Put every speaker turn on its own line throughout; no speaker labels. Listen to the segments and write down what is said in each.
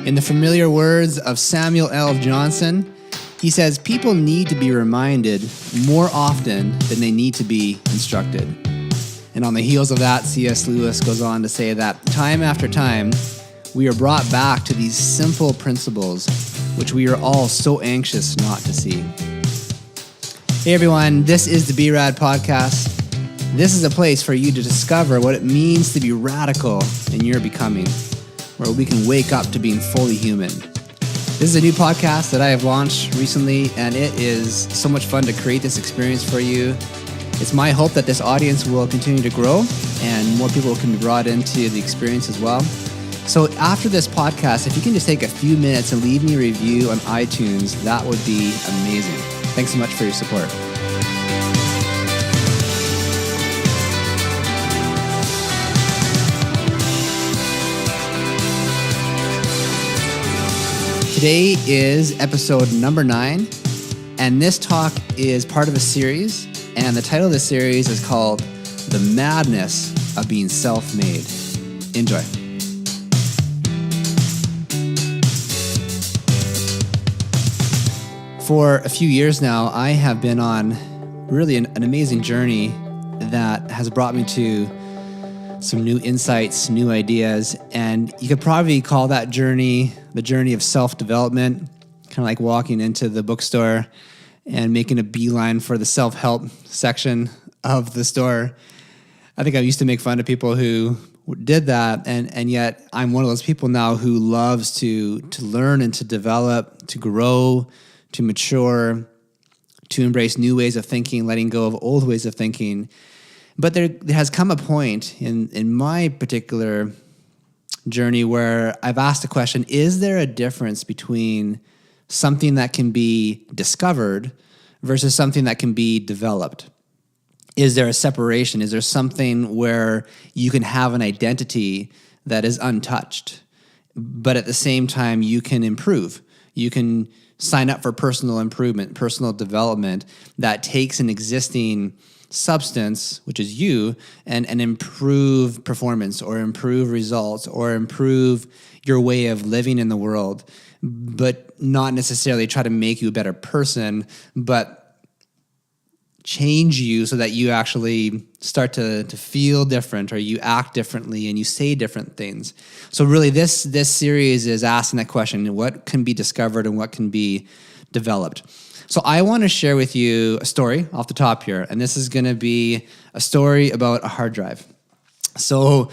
In the familiar words of Samuel L. Johnson, he says, people need to be reminded more often than they need to be instructed. And on the heels of that, C.S. Lewis goes on to say that time after time, we are brought back to these simple principles which we are all so anxious not to see. Hey everyone, this is the B-Rad podcast. This is a place for you to discover what it means to be radical in your becoming, where we can wake up to being fully human. This is a new podcast that I have launched recently, and it is so much fun to create this experience for you. It's my hope that this audience will continue to grow and more people can be brought into the experience as well. So after this podcast, if you can just take a few minutes and leave me a review on iTunes, that would be amazing. Thanks so much for your support. Today is episode number 9, and this talk is part of a series, and the title of the series is called The Madness of Being Self-Made. Enjoy. For a few years now, I have been on really an amazing journey that has brought me to some new insights, new ideas, and you could probably call that journey the journey of self-development, kind of like walking into the bookstore and making a beeline for the self-help section of the store. I think I used to make fun of people who did that, and yet I'm one of those people now who loves to learn and to develop, to grow, to mature, to embrace new ways of thinking, letting go of old ways of thinking. But there has come a point in my particular journey where I've asked the question, is there a difference between something that can be discovered versus something that can be developed? Is there a separation? Is there something where you can have an identity that is untouched, but at the same time you can improve? You can sign up for personal improvement, personal development that takes an existing substance, which is you, and improve performance or improve results or improve your way of living in the world, but not necessarily try to make you a better person, but change you so that you actually start to feel different, or you act differently and you say different things. So really this series is asking that question, what can be discovered and what can be developed? So I want to share with you a story off the top here, and this is going to be a story about a hard drive. So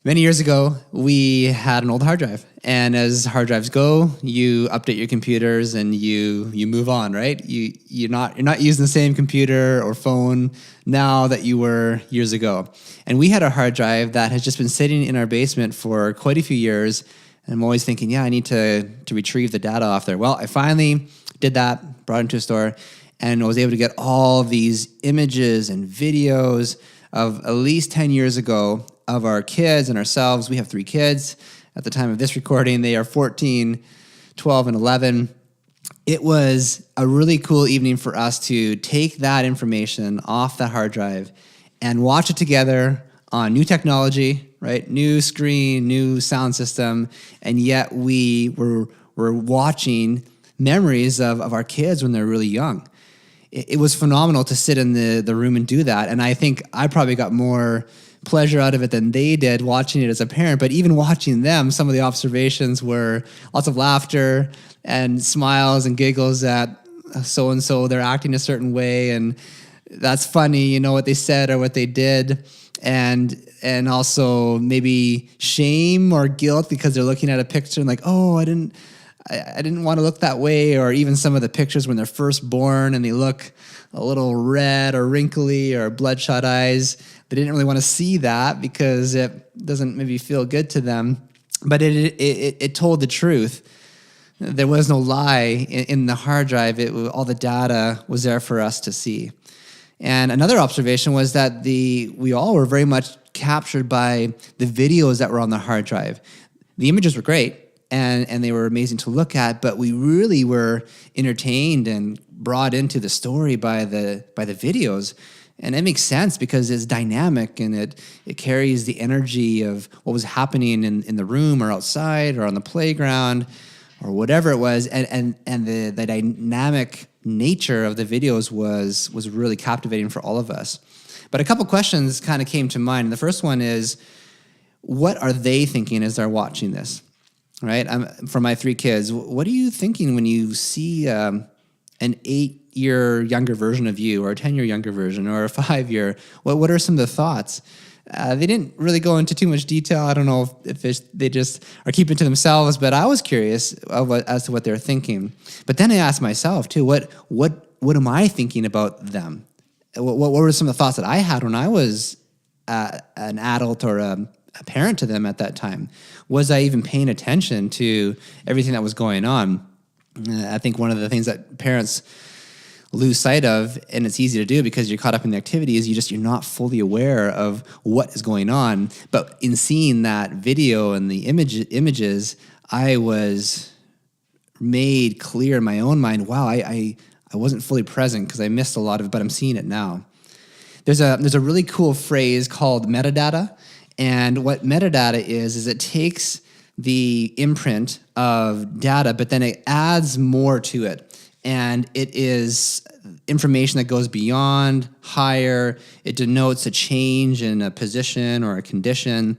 many years ago, we had an old hard drive, and as hard drives go, you update your computers and you move on, right? You're not using the same computer or phone now that you were years ago. And we had a hard drive that has just been sitting in our basement for quite a few years, and I'm always thinking, yeah, I need to retrieve the data off there. Well, I finally did that, brought it into a store, and was able to get all these images and videos of at least 10 years ago of our kids and ourselves. We have 3 kids. At the time of this recording, they are 14, 12, and 11. It was a really cool evening for us to take that information off that hard drive and watch it together on new technology, right? New screen, new sound system, and yet we were watching memories of our kids when they're really young. It was phenomenal to sit in the room and do that, and I think I probably got more pleasure out of it than they did watching it as a parent. But even watching them, some of the observations were lots of laughter and smiles and giggles at so-and-so, they're acting a certain way, and that's funny, you know, what they said or what they did, and also maybe shame or guilt because they're looking at a picture and like, oh, I didn't want to look that way, or even some of the pictures when they're first born and they look a little red or wrinkly or bloodshot eyes. They didn't really want to see that because it doesn't maybe feel good to them, but it told the truth. There was no lie in the hard drive. All the data was there for us to see. And another observation was that we all were very much captured by the videos that were on the hard drive. The images were great, and they were amazing to look at, but we really were entertained and brought into the story by the videos. And it makes sense because it's dynamic and it carries the energy of what was happening in the room or outside or on the playground or whatever it was. And the dynamic nature of the videos was really captivating for all of us. But a couple questions kind of came to mind. And the first one is, what are they thinking as they're watching this? Right? For my 3 kids, what are you thinking when you see an 8-year younger version of you, or a 10-year younger version, or a 5-year? What are some of the thoughts? They didn't really go into too much detail. I don't know if they just are keeping to themselves, but I was curious as to what they're thinking. But then I asked myself too, what am I thinking about them? What were some of the thoughts that I had when I was an adult or a parent to them at that time? Was I even paying attention to everything that was going on? I think one of the things that parents lose sight of, and it's easy to do because you're caught up in the activity, is you're not fully aware of what is going on. But in seeing that video and the images, I was made clear in my own mind, wow, I wasn't fully present because I missed a lot of it, but I'm seeing it now. There's a really cool phrase called metadata. And what metadata is it takes the imprint of data, but then it adds more to it. And it is information that goes beyond, higher. It denotes a change in a position or a condition.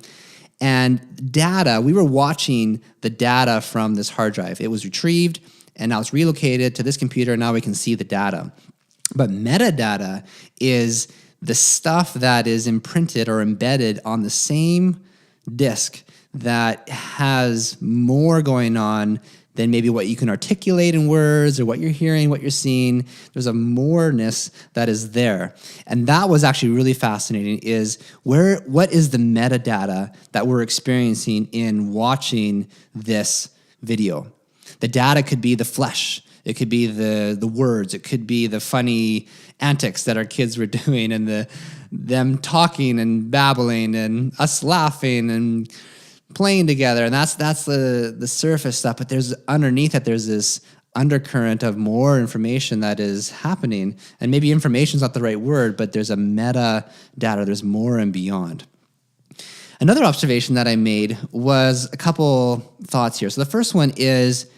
And data, we were watching the data from this hard drive. It was retrieved, and now it's relocated to this computer, and now we can see the data. But metadata is the stuff that is imprinted or embedded on the same disk that has more going on than maybe what you can articulate in words or what you're hearing, what you're seeing. There's a moreness that is there. And that was actually really fascinating, is what is the metadata that we're experiencing in watching this video? The data could be the flesh. It could be the words. It could be the funny antics that our kids were doing, and them talking and babbling and us laughing and playing together. And that's the surface stuff. But there's underneath it, there's this undercurrent of more information that is happening. And maybe information is not the right word, but there's a metadata. There's more and beyond. Another observation that I made was a couple thoughts here. So the first one is,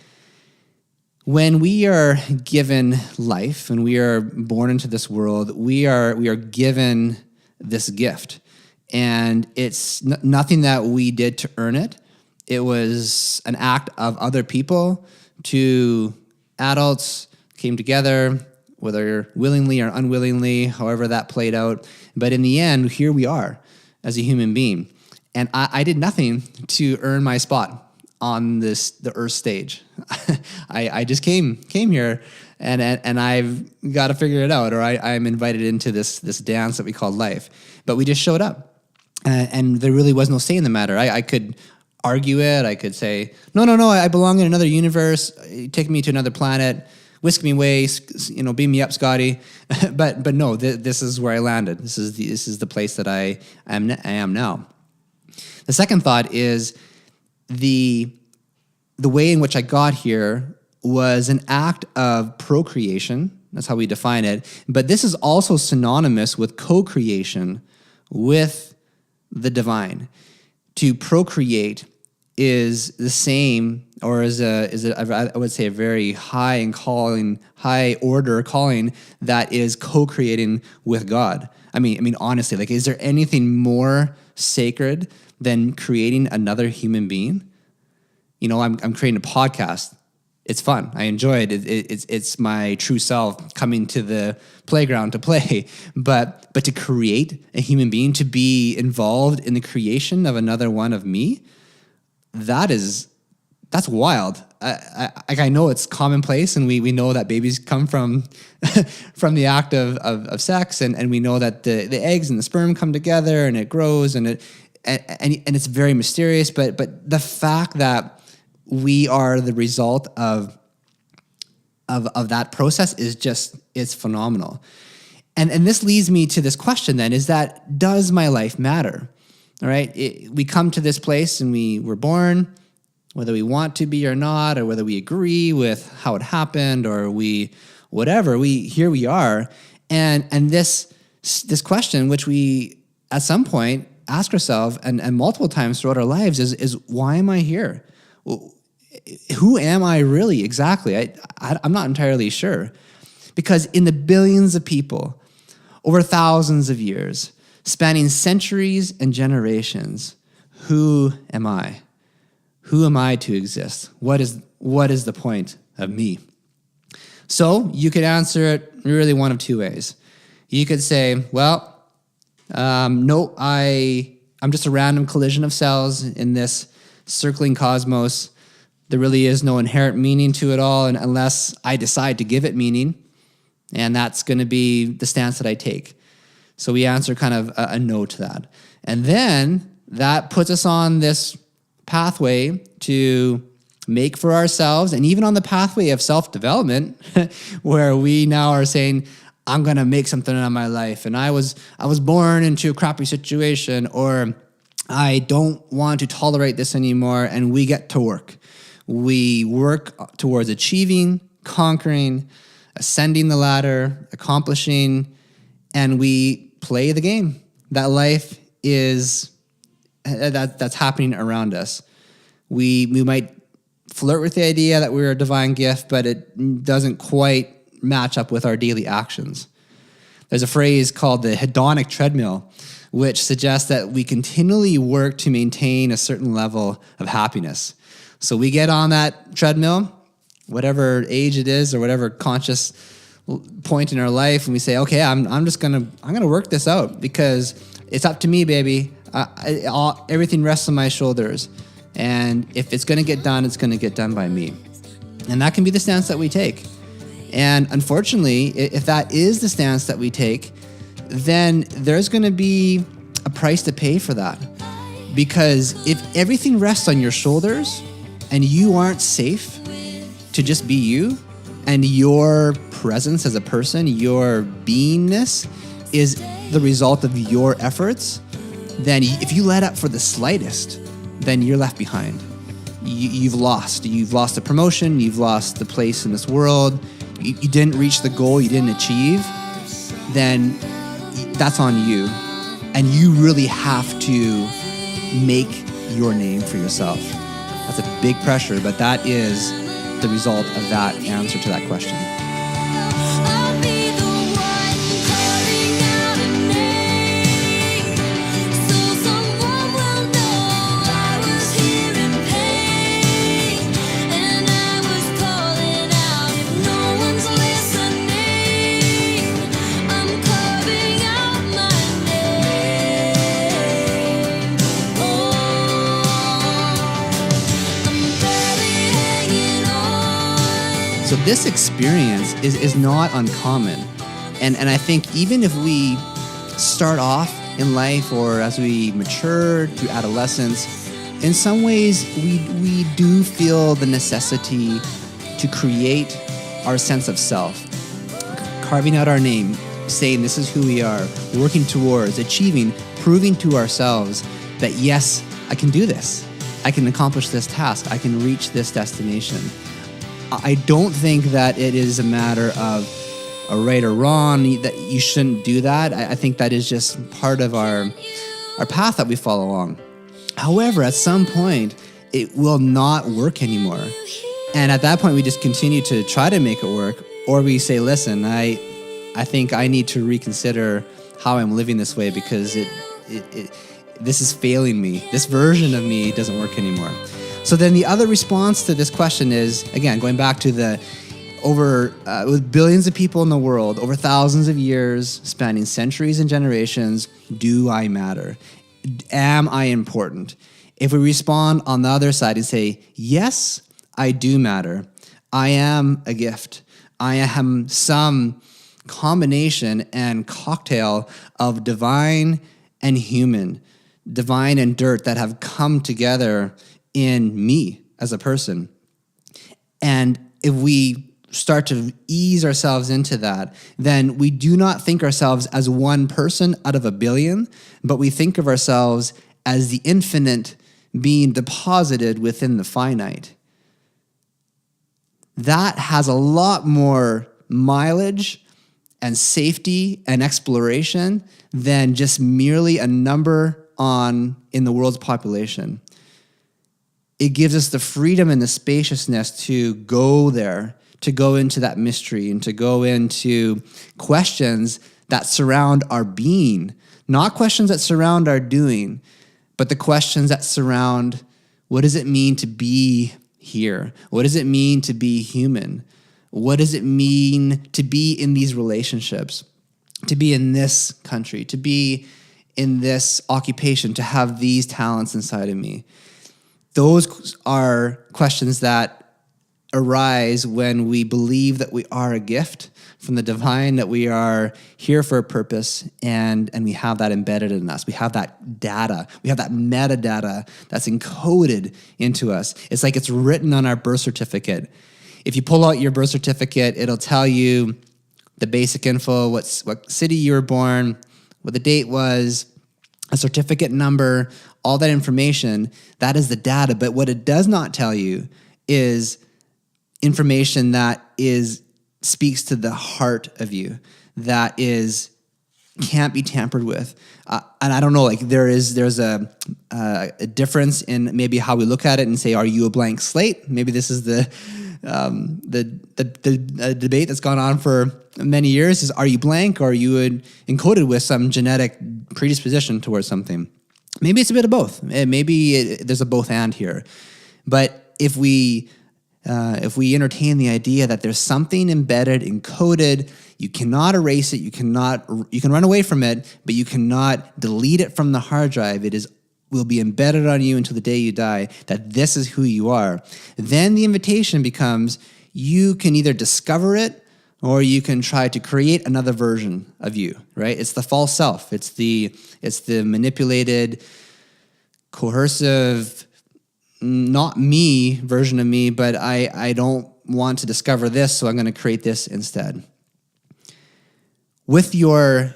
when we are given life and we are born into this world, we are given this gift. And it's nothing that we did to earn it. It was an act of other people. Two adults came together, whether willingly or unwillingly, however that played out. But in the end, here we are as a human being. And I did nothing to earn my spot on the Earth stage. I just came here, and I've got to figure it out, or I'm invited into this dance that we call life. But we just showed up. And there really was no say in the matter. I could argue it. I could say, no, I belong in another universe. Take me to another planet. Whisk me away. Beam me up, Scotty. but no, this is where I landed. This is the place that I am now. The second thought is the way in which I got here was an act of procreation. That's how we define it. But this is also synonymous with co-creation with the divine. To procreate is the same, or is I would say a very high order calling that is co-creating with God. I mean, honestly, like, is there anything more sacred than creating another human being? I'm creating a podcast. It's fun. I enjoy it. It's my true self coming to the playground to play. But to create a human being, to be involved in the creation of another one of me, that's wild. I know it's commonplace, and we know that babies come from the act of sex, and we know that the eggs and the sperm come together and it grows, and it's very mysterious. But the fact that we are the result of that process is phenomenal. And this leads me to this question then, is that, does my life matter? All right, we come to this place and we were born, whether we want to be or not, or whether we agree with how it happened, or here we are. And this this question, which we at some point ask ourselves and multiple times throughout our lives, is why am I here? Who am I really exactly? I'm not entirely sure. Because in the billions of people, over thousands of years, spanning centuries and generations, who am I? Who am I to exist? What is the point of me? So you could answer it really one of two ways. You could say, well, no, I'm just a random collision of cells in this circling cosmos. There really is no inherent meaning to it all, and unless I decide to give it meaning, and that's going to be the stance that I take. So we answer kind of a no to that. And then that puts us on this pathway to make for ourselves, and even on the pathway of self-development, where we now are saying, I'm going to make something out of my life, and I was born into a crappy situation, or I don't want to tolerate this anymore, and we get to work. We work towards achieving, conquering, ascending the ladder, accomplishing, and we play the game. That life is that's happening around us. We might flirt with the idea that we're a divine gift, but it doesn't quite match up with our daily actions. There's a phrase called the hedonic treadmill, which suggests that we continually work to maintain a certain level of happiness. So we get on that treadmill, whatever age it is or whatever conscious point in our life, and we say, okay, I'm gonna work this out because it's up to me, baby. Everything rests on my shoulders, and if it's gonna get done, it's gonna get done by me. And that can be the stance that we take. And unfortunately, if that is the stance that we take, then there's gonna be a price to pay for that. Because if everything rests on your shoulders and you aren't safe to just be you, and your presence as a person, your beingness is the result of your efforts, then if you let up for the slightest, then you're left behind. You've lost. You've lost a promotion. You've lost the place in this world. You didn't reach the goal you didn't achieve. Then that's on you. And you really have to make your name for yourself. That's a big pressure, but that is the result of that answer to that question. So this experience is not uncommon. And I think even if we start off in life or as we mature through adolescence, in some ways we do feel the necessity to create our sense of self, carving out our name, saying this is who we are, working towards, achieving, proving to ourselves that yes, I can do this. I can accomplish this task. I can reach this destination. I don't think that it is a matter of a right or wrong, that you shouldn't do that. I think that is just part of our path that we follow along. However, at some point, it will not work anymore. And at that point, we just continue to try to make it work, or we say, listen, I think I need to reconsider how I'm living this way because this is failing me. This version of me doesn't work anymore. So then the other response to this question is, again, going back to with billions of people in the world, over thousands of years, spanning centuries and generations, do I matter? Am I important? If we respond on the other side and say, yes, I do matter. I am a gift. I am some combination and cocktail of divine and human, divine and dirt that have come together in me as a person. And if we start to ease ourselves into that, then we do not think ourselves as one person out of a billion, but we think of ourselves as the infinite being deposited within the finite. That has a lot more mileage and safety and exploration than just merely a number in the world's population. It gives us the freedom and the spaciousness to go there, to go into that mystery and to go into questions that surround our being, not questions that surround our doing, but the questions that surround what does it mean to be here? What does it mean to be human? What does it mean to be in these relationships, to be in this country, to be in this occupation, to have these talents inside of me? Those are questions that arise when we believe that we are a gift from the divine, that we are here for a purpose, and we have that embedded in us. We have that data. We have that metadata that's encoded into us. It's like it's written on our birth certificate. If you pull out your birth certificate, it'll tell you the basic info, what city you were born, what the date was, a certificate number, all that information. That is the data. But what it does not tell you is information that speaks to the heart of you, that can't be tampered with. And I don't know, like there's a difference in maybe how we look at it and say, are you a blank slate? Maybe this is the debate that's gone on for many years is, are you blank, or are you encoded with some genetic predisposition towards something? Maybe it's a bit of both. Maybe there's a both and here. But if we entertain the idea that there's something embedded, encoded, you cannot erase it, you can run away from it, but you cannot delete it from the hard drive. Will be embedded on you until the day you die, that this is who you are. Then the invitation becomes, you can either discover it or you can try to create another version of you, right? It's the false self. It's the manipulated, coercive, not me version of me, but I don't want to discover this, so I'm going to create this instead. With your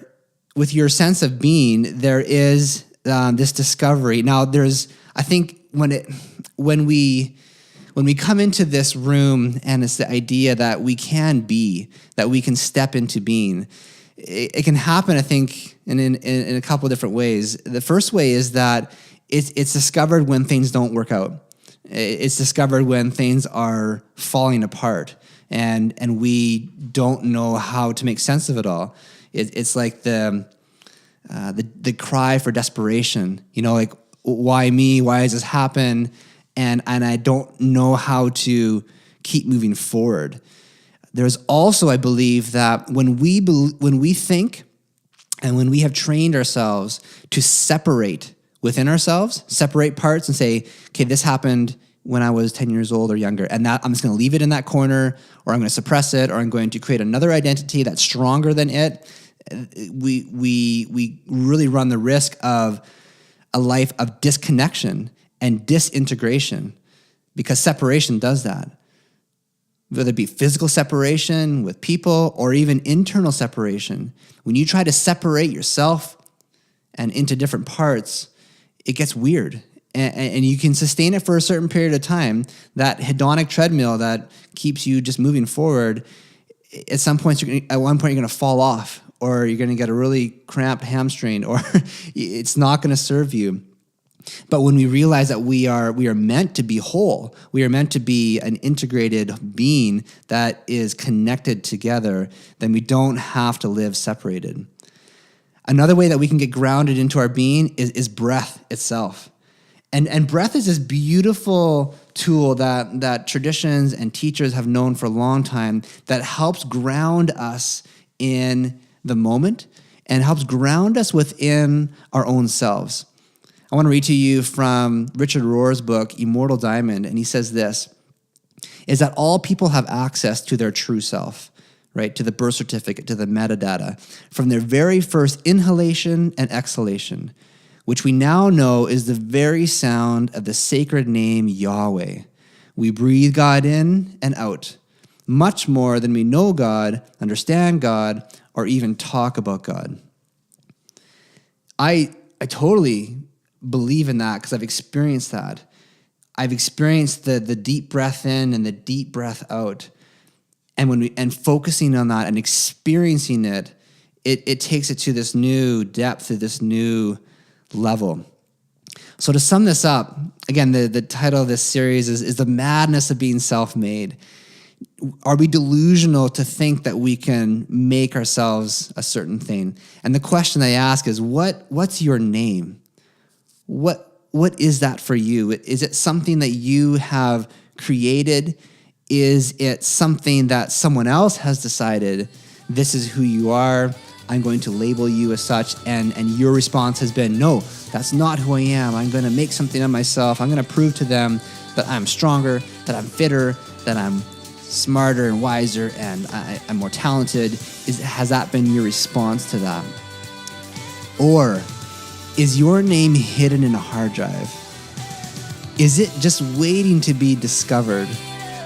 sense of being, there is this discovery. Now, I think when we come into this room, and it's the idea that we can be, that we can step into being, it can happen, I think, in a couple of different ways. The first way is that it's discovered when things don't work out. It's discovered when things are falling apart, and we don't know how to make sense of it all. It's like the cry for desperation. Like, why me? Why has this happened? And I don't know how to keep moving forward. There's also, I believe, that when we think and when we have trained ourselves to separate within ourselves, separate parts and say, okay, this happened when I was 10 years old or younger, and that I'm just going to leave it in that corner, or I'm going to suppress it, or I'm going to create another identity that's stronger than it. We really run the risk of a life of disconnection and disintegration, because separation does that. Whether it be physical separation with people or even internal separation. When you try to separate yourself and into different parts, it gets weird. And you can sustain it for a certain period of time. That hedonic treadmill that keeps you just moving forward, at one point you're going to fall off, or you're going to get a really cramped hamstring, or it's not going to serve you. But when we realize that we are meant to be whole, we are meant to be an integrated being that is connected together, then we don't have to live separated. Another way that we can get grounded into our being is breath itself. And breath is this beautiful tool that traditions and teachers have known for a long time, that helps ground us in the moment and helps ground us within our own selves. I want to read to you from Richard Rohr's book, Immortal Diamond, and he says this, is that all people have access to their true self, right? To the birth certificate, to the metadata, from their very first inhalation and exhalation, which we now know is the very sound of the sacred name Yahweh. We breathe God in and out, much more than we know God, understand God, or even talk about God. I totally believe in that, because I've experienced that. I've experienced the deep breath in and the deep breath out. and focusing on that and experiencing it, it takes it to this new depth, to this new level. So to sum this up, again, the title of this series is The Madness of Being Self-Made. Are we delusional to think that we can make ourselves a certain thing? And the question I ask is, what's your name? What is that for you? Is it something that you have created? Is it something that someone else has decided, this is who you are, I'm going to label you as such, and your response has been, no, that's not who I am. I'm going to make something of myself. I'm going to prove to them that I'm stronger, that I'm fitter, that I'm smarter and wiser, and I'm more talented. Has that been your response to that? Or is your name hidden in a hard drive? Is it just waiting to be discovered?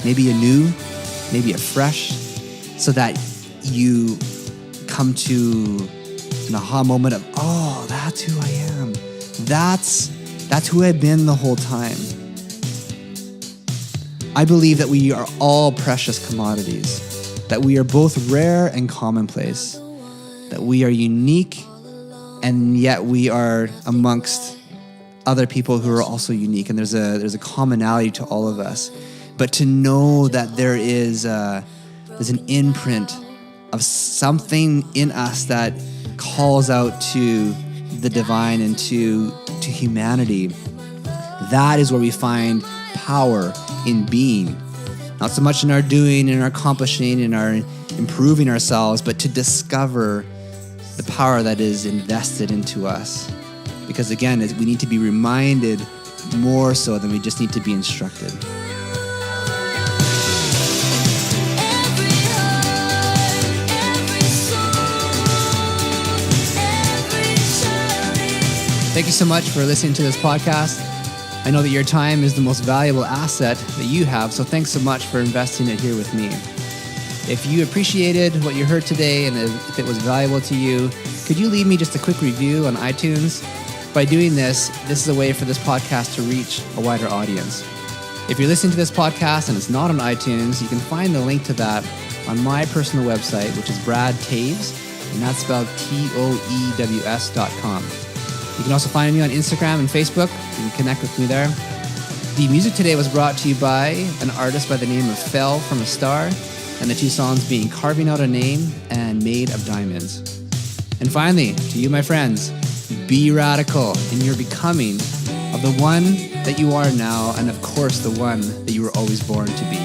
Maybe anew, maybe afresh, so that you come to an aha moment of, oh, that's who I am. That's who I've been the whole time. I believe that we are all precious commodities, that we are both rare and commonplace, that we are unique, and yet we are amongst other people who are also unique, and there's a commonality to all of us. But to know that there's an imprint of something in us that calls out to the divine and to humanity, that is where we find power in being. Not so much in our doing, in our accomplishing, in our improving ourselves, but to discover the power that is invested into us. Because again, we need to be reminded more so than we just need to be instructed. Thank you so much for listening to this podcast. I know that your time is the most valuable asset that you have, so thanks so much for investing it here with me. If you appreciated what you heard today and if it was valuable to you, could you leave me just a quick review on iTunes? By doing this is a way for this podcast to reach a wider audience. If you're listening to this podcast and it's not on iTunes, you can find the link to that on my personal website, which is bradtaves, and that's spelled TOEWS.com. You can also find me on Instagram and Facebook. You can connect with me there. The music today was brought to you by an artist by the name of Fell from a Star, and the two songs being Carving Out a Name and Made of Diamonds. And finally, to you, my friends, be radical in your becoming of the one that you are now, and of course, the one that you were always born to be.